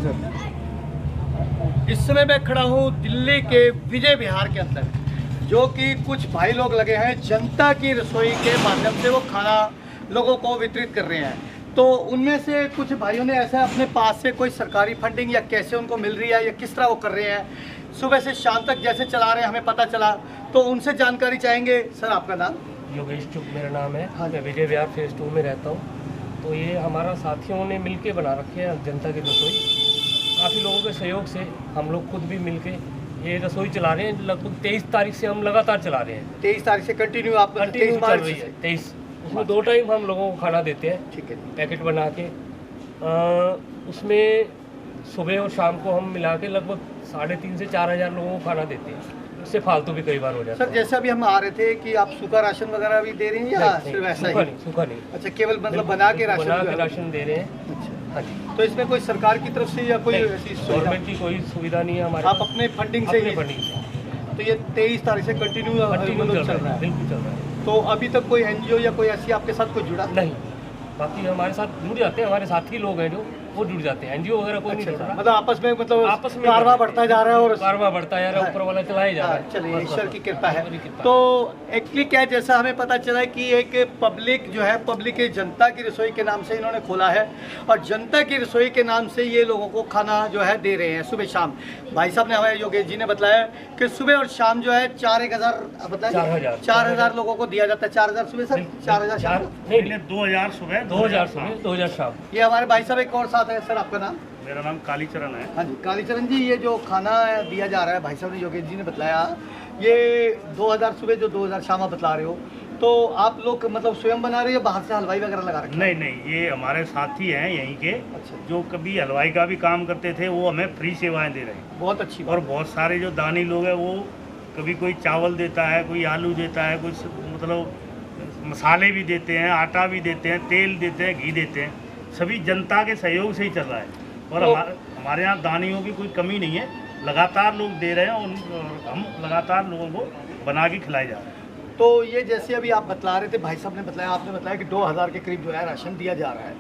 Sir. इस समय मैं खड़ा हूँ दिल्ली के विजय विहार के अंदर, जो कि कुछ भाई लोग लगे हैं जनता की रसोई के माध्यम से वो खाना लोगों को वितरित कर रहे हैं। तो उनमें से कुछ भाइयों ने ऐसा अपने पास से कोई सरकारी फंडिंग या कैसे उनको मिल रही है या किस तरह वो कर रहे हैं, सुबह से शाम तक जैसे चला रहे हैं हमें पता चला, तो उनसे जानकारी चाहेंगे। सर आपका नाम? योगेश चुग मेरा नाम है। हाँ। मैं विजय विहार फेज 2 में रहता हूँ। तो ये हमारा साथियों ने मिलके बना रखे है जनता की रसोई। काफ़ी लोगों के सहयोग से हम लोग खुद भी मिलके ये रसोई चला रहे हैं। लगभग 23 तारीख से हम लगातार चला रहे हैं। 23 तारीख से कंटिन्यू आप कंटिन्यू चल रही है 23। उसमें 2 टाइम हम लोगों को खाना देते हैं, ठीक है, पैकेट बना के। उसमें सुबह और शाम को हम मिला के लगभग 3,500 से 4,000 लोगों को खाना देते हैं। उससे फालतू भी कई बार हो जाता है। सर जैसे अभी हम आ रहे थे कि आप सूखा राशन वगैरह भी दे रहे हैं या सिर्फ ऐसा ही? सूखा नहीं। अच्छा, केवल मतलब बना के राशन दे रहे हैं। अच्छा। हाँ जी। तो इसमें कोई सरकार की तरफ से या कोई ऐसी गवर्नमेंट की कोई सुविधा नहीं है हमारे। आप अपने फंडिंग से ही? फंडिंग से। तो ये 23 तारीख से कंटिन्यू चल रहा है, है। बिल्कुल चल रहा है। तो अभी तक कोई एनजीओ या कोई ऐसी आपके साथ कोई जुड़ा नहीं, बाकी हमारे साथ जुड़ जाते हैं, हमारे साथी लोग हैं जो वो जुड़ जाते हैं। एनजीओ वगैरह कोई नहीं जुड़ रहा। मतलब आपस में कारवा कारवा बढ़ता जा रहा है और बढ़ता जा रहा है, ऊपर वाला चलाया जा रहा है। चलिए बस, ईश्वर बस, की कृपा है। ईश्वर की कृपा। तो एक्चुअली क्या है, जैसा हमें पता चला है कि एक पब्लिक जो है, पब्लिक की जनता की रसोई के नाम से इन्होंने खोला है और जनता की रसोई के नाम से ये लोगों को खाना जो है दे रहे हैं सुबह शाम। भाई साहब ने, हमारे योगेश जी ने बताया कि सुबह और शाम जो है 4,000 बताया 4,000 लोगों को दिया जाता है। 4,000 सुबह सर, 4,000 नहीं, 2,000 सुबह, 2,000 सुबह, 2,000 शाम। ये हमारे भाई साहब एक और साथ है। सर आपका नाम? मेरा नाम कालीचरण है। हाँ जी, कालीचरण जी, ये जो खाना दिया जा रहा है, भाई साहब ने, योगेश जी ने बताया, ये 2,000 सुबह जो 2,000 शाम आप बता रहे हो, तो आप लोग मतलब स्वयं बना रहे हो या बाहर से हलवाई वगैरह लगा रखे? नहीं, ये हमारे साथी हैं यहीं के। अच्छा। जो कभी हलवाई का भी काम करते थे, वो हमें फ्री सेवाएं दे रहे हैं। बहुत अच्छी बात। और बहुत सारे जो दानी लोग हैं, वो कभी कोई चावल देता है, कोई आलू देता है, कुछ मतलब मसाले भी देते हैं, आटा भी देते हैं, तेल देते हैं, घी देते हैं। सभी जनता के सहयोग से ही चल रहा है। और हमारे यहाँ दानियों की कोई कमी नहीं है, लगातार लोग दे रहे हैं और हम लगातार लोगों को बना के खिलाए जा रहे हैं। तो ये जैसे अभी आप बतला रहे थे, भाई साहब ने बताया, आपने बताया कि 2,000 के करीब जो है राशन दिया जा रहा है,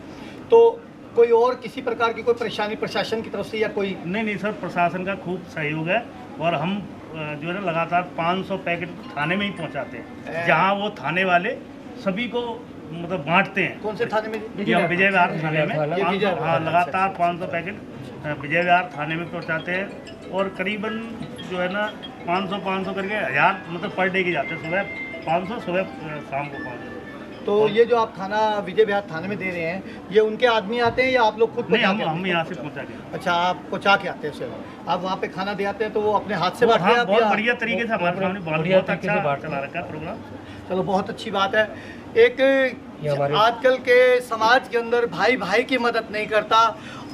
तो कोई और किसी प्रकार की कोई परेशानी प्रशासन की तरफ से या कोई? नहीं सर, प्रशासन का खूब सहयोग है और हम जो है ना लगातार 500 पैकेट थाने में ही पहुंचाते हैं, जहां वो थाने वाले सभी को मतलब बांटते हैं। कौन से थाने में? विजय विहार थाने में। हाँ, लगातार अच्छा। 500 पैकेट विजय विहार थाने में पहुंचाते हैं और करीबन जो है ना 500 करके 1,000 मतलब पर डे के जाते हैं। सुबह 500, सुबह शाम को 500। तो ये जो आप खाना विजय विहार थाने में दे रहे हैं, ये उनके आदमी आते हैं या आप लोग खुद? नहीं, हम यहाँ से पहुँचा के। अच्छा, आप पहुँचा के आते हैं उसे, आप वहाँ पे खाना दे आते हैं, तो वो अपने हाथ से बांटते हैं? हाँ, बहुत बढ़िया तरीके से हमारे सामने बहुत अच्छा चला रखा है प्रोग्राम। चलो, बहुत अच्छी बात है। एक आजकल के समाज के अंदर भाई भाई की मदद नहीं करता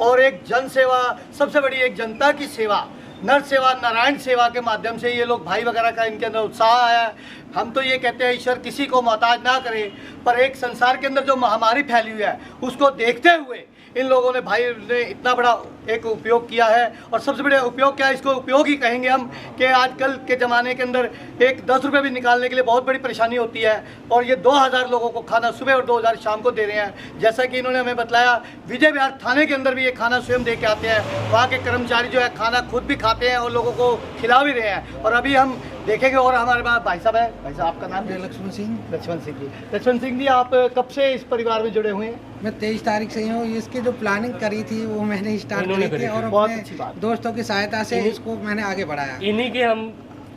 और एक जन सेवा, सबसे बड़ी एक जनता की सेवा, नर सेवा, नारायण सेवा के माध्यम से ये लोग भाई वगैरह का इनके अंदर उत्साह आया है। हम तो ये कहते हैं ईश्वर किसी को मोहताज ना करे, पर एक संसार के अंदर जो महामारी फैली हुई है उसको देखते हुए इन लोगों ने, भाई ने इतना बड़ा एक उपयोग किया है। और सबसे बड़ा उपयोग क्या है, इसको उपयोग ही कहेंगे हम, कि आजकल के ज़माने के अंदर एक 10 रुपये भी निकालने के लिए बहुत बड़ी परेशानी होती है और ये 2,000 लोगों को खाना सुबह और 2,000 शाम को दे रहे हैं। जैसा कि इन्होंने हमें बताया, विजय विहार थाने के अंदर भी ये खाना स्वयं दे के आते हैं। वहाँ के कर्मचारी जो है खाना खुद भी खाते हैं और लोगों को खिला भी रहे हैं। और अभी हम देखेंगे, और हमारे पास भाई साहब है। भाई साहब आपका नाम? लक्ष्मण सिंह। लक्ष्मण सिंह जी। लक्ष्मण सिंह जी, आप कब से इस परिवार में जुड़े हुए हैं? मैं 23 तारीख से ही हूँ। इसकी जो प्लानिंग करी थी वो मैंने स्टार्ट करी थी और बहुत अच्छी बात। अपने दोस्तों की सहायता से इसको मैंने आगे बढ़ाया। इन्हीं के हम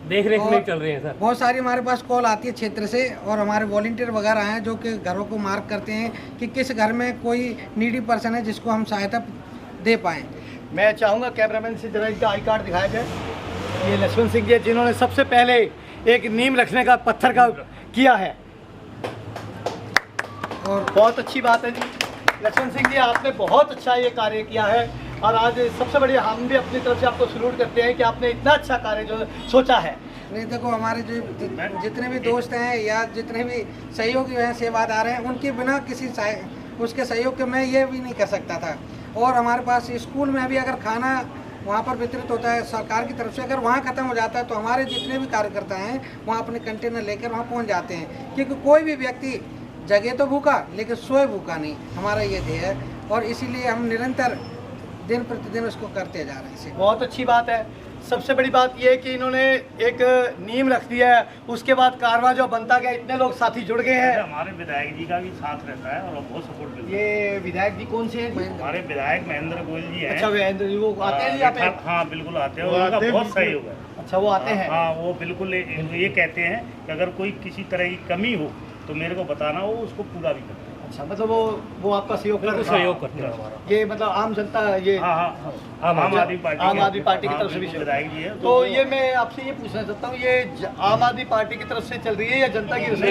देख रेख में चल रहे हैं सर। बहुत सारी हमारे पास कॉल आती है क्षेत्र से और हमारे वॉलंटियर वगैरह हैं जो कि घरों को मार्क करते हैं कि किस घर में कोई नीडी पर्सन है जिसको हम सहायता दे पाएँ। मैं चाहूँगा कैमरामैन से जरा इनका आई कार्ड दिखाया जाए। ये लक्ष्मण सिंह जी जिन्होंने सबसे पहले एक नीम रखने का पत्थर का किया है और बहुत अच्छी बात है जी। लक्ष्मण सिंह जी, आपने बहुत अच्छा ये कार्य किया है और आज सबसे बड़ी हम भी अपनी तरफ से आपको सैल्यूट करते हैं कि आपने इतना अच्छा कार्य जो सोचा है। नहीं, देखो हमारे जो जितने भी दोस्त हैं या जितने भी सहयोगी हैं, सेवादार हैं, उनके बिना किसी उसके सहयोग के मैं ये भी नहीं कर सकता था। और हमारे पास स्कूल में भी अगर खाना वहाँ पर वितरित होता है सरकार की तरफ से, अगर वहाँ ख़त्म हो जाता है तो हमारे जितने भी कार्यकर्ता हैं वहाँ अपने कंटेनर लेकर वहाँ पहुँच जाते हैं, क्योंकि कोई भी व्यक्ति जगह तो भूखा लेकिन सोए भूखा नहीं, हमारा ये ध्येय है। और इसीलिए हम निरंतर दिन प्रतिदिन उसको करते जा रहे हैं सेवा। बहुत अच्छी बात है। सबसे बड़ी बात यह है कि इन्होंने एक नींव रख दिया है, उसके बाद कारवां जो बनता गया, इतने लोग साथी जुड़ गए हैं। हमारे विधायक जी का भी साथ रहता है और बहुत सपोर्ट मिलता है। ये विधायक जी कौन से हैं? हमारे विधायक महेंद्र गोयल जी हैं। अच्छा, महेंद्र जी वो आते हैं जी यहाँ पे? हाँ बिल्कुल आते हैं, उनका बहुत सहयोग है। अच्छा, वो आते हैं। हाँ, वो बिल्कुल ये कहते हैं कि अगर कोई किसी तरह की कमी हो तो मेरे को बताना, वो उसको पूरा भी करते हैं। अच्छा, मतलब वो आपका सहयोग करते हैं? सहयोग करते हैं हमारा। ये मतलब आम जनता, ये हाँ, आम आदमी पार्टी की तरफ से भी विधायक जी है। तो ये मैं आपसे ये पूछना चाहता हूँ, ये आम आदमी पार्टी की तरफ से चल रही है या जनता की तरफ से?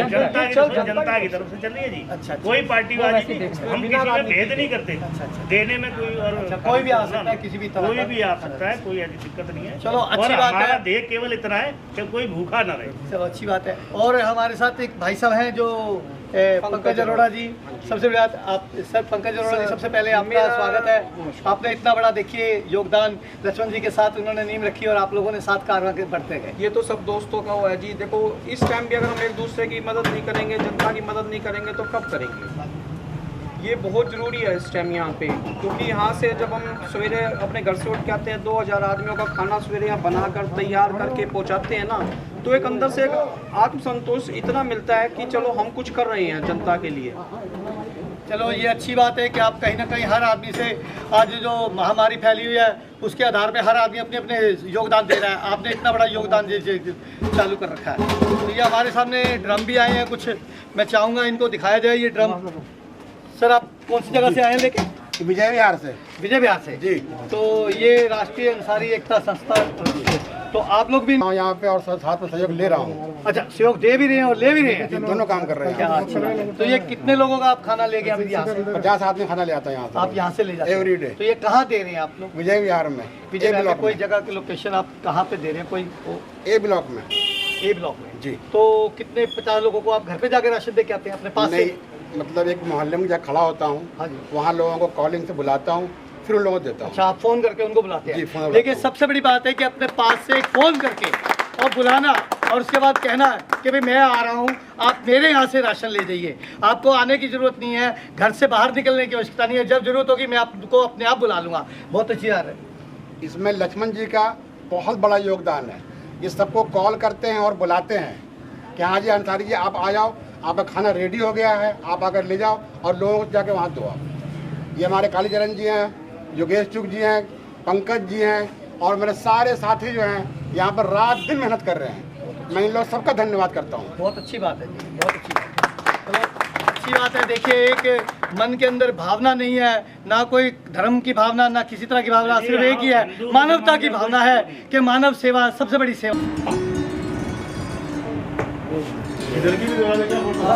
जनता की तरफ से चल रही है जी। अच्छा, कोई पार्टीबाजी नहीं, हम किसी में भेद नहीं करते। देने में कोई और कोई भी आ सकता है, किसी भी तरह कोई भी आ सकता है, कोई ऐसी दिक्कत नहीं है। चलो, अच्छी बात है। हमारा ध्येय केवल इतना है कि कोई भूखा ना रहे। चलो, अच्छी बात है। और हमारे साथ एक भाई साहब हैं जो पंकज अरोड़ा जी। सबसे बड़ी बात, आप सर पंकज अरोड़ा जी, सबसे पहले आपका स्वागत है। आपने इतना बड़ा देखिए योगदान, लक्ष्मण जी के साथ उन्होंने नींव रखी और आप लोगों ने साथ कारवां के बढ़ते गए। ये तो सब दोस्तों का वो है जी। देखो, इस टाइम भी अगर हम एक दूसरे की मदद नहीं करेंगे, जनता की मदद नहीं करेंगे तो कब करेंगे? ये बहुत ज़रूरी है इस टाइम यहाँ पे, क्योंकि यहाँ से जब हम सवेरे अपने घर से उठ के आते हैं, 2000 आदमियों का खाना सवेरे यहाँ बनाकर तैयार करके पहुँचाते हैं ना, तो एक अंदर से एक आत्मसंतोष इतना मिलता है कि चलो हम कुछ कर रहे हैं जनता के लिए। चलो, ये अच्छी बात है कि आप कहीं ना कहीं हर आदमी से, आज जो महामारी फैली हुई है उसके आधार पे हर आदमी अपने अपने योगदान दे रहा है। आपने इतना बड़ा योगदान चालू कर रखा है। तो ये हमारे सामने ड्रम भी आए हैं कुछ, मैं चाहूँगा इनको दिखाया जाए ये ड्रम। सर, आप कौन सी जगह से आए हैं लेके? विजय विहार से। विजय विहार से जी। तो ये राष्ट्रीय अंसारी एकता संस्था, तो आप लोग भी यहाँ पे और साथ में सहयोग ले रहा हूँ। अच्छा, सहयोग दे भी रहे हैं और ले भी रहे हैं? दोनों काम कर रहे क्या हैं। अच्छी बात है। तो ये कितने लोगों का आप खाना ले गए अभी यहाँ से? 50 आदमी खाना ले आता है यहाँ से। आप यहाँ से ले जाते हैं एवरी डे। तो ये कहाँ दे रहे हैं आप लोग? विजय विहार में। विजय विहार में ब्लॉक कोई में। जगह की लोकेशन आप कहाँ पे दे रहे हैं? कोई ए ब्लॉक में। ए ब्लॉक में जी। तो कितने 50 लोगों को आप घर पे जाकर राशन दे के आते हैं अपने पास नहीं, से? मतलब एक मोहल्ले में जहाँ खड़ा होता हूँ, हाँ जी। वहाँ लोगों को कॉलिंग से बुलाता हूँ, फिर उन लोगों को देता हूँ। अच्छा, आप फोन करके उनको बुलाते जी, हैं? फोन बुलाता लेकिन हूँ। सबसे बड़ी बात है कि अपने पास से फोन करके और बुलाना और उसके बाद कहना कि भाई मैं आ रहा हूँ, आप मेरे यहाँ से राशन ले जाइए। आपको आने की ज़रूरत नहीं है, घर से बाहर निकलने की आवश्यकता नहीं है। जब जरूरत होगी मैं आपको अपने आप बुला लूँगा। बहुत अच्छी बात है। इसमें लक्ष्मण जी का बहुत बड़ा योगदान है। ये सबको कॉल करते हैं और बुलाते हैं कि हाँ जी अंसारी जी आप आ जाओ, आपका खाना रेडी हो गया है, आप आकर ले जाओ और लोगों को जाके वहाँ दो। ये हमारे कालीचरण जी हैं, योगेश चुग जी हैं, पंकज जी हैं और मेरे सारे साथी जो हैं यहाँ पर रात दिन मेहनत कर रहे हैं। मैं इन लोग सबका धन्यवाद करता हूँ। बहुत अच्छी बात है जी, बहुत अच्छी बात है। चलो, अच्छी बात है। देखिए, एक मन के अंदर भावना नहीं है, ना कोई धर्म की भावना, ना किसी तरह की भावना, सिर्फ एक ही है, मानवता की भावना है कि मानव सेवा सबसे बड़ी सेवा।